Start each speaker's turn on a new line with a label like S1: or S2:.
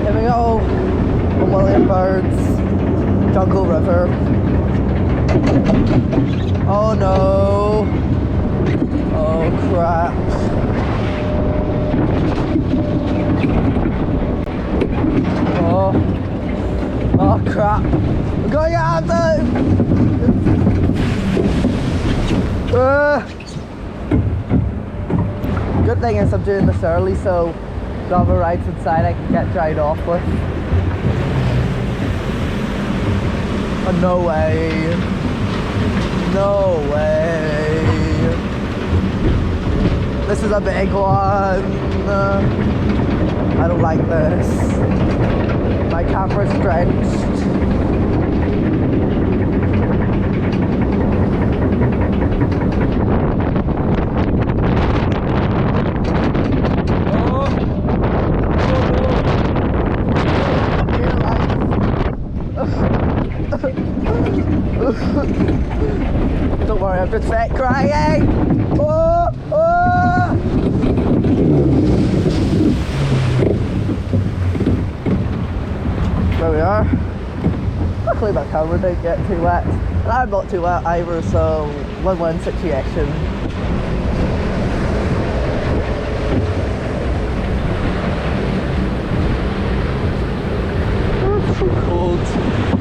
S1: Here we go. 1 million birds. Jungle River. Oh no. Oh crap. Oh crap. We're going out there. Good thing is I'm doing this early, so the other rides inside I can get dried off with. Oh, no way. No way. This is a big one. I don't like this. My camera's drenched. Don't worry, I'm just fat crying. Oh, oh. There we are. Luckily my camera didn't get too wet. And I'm not too wet either, so win-win situation. Oh, it's so cold.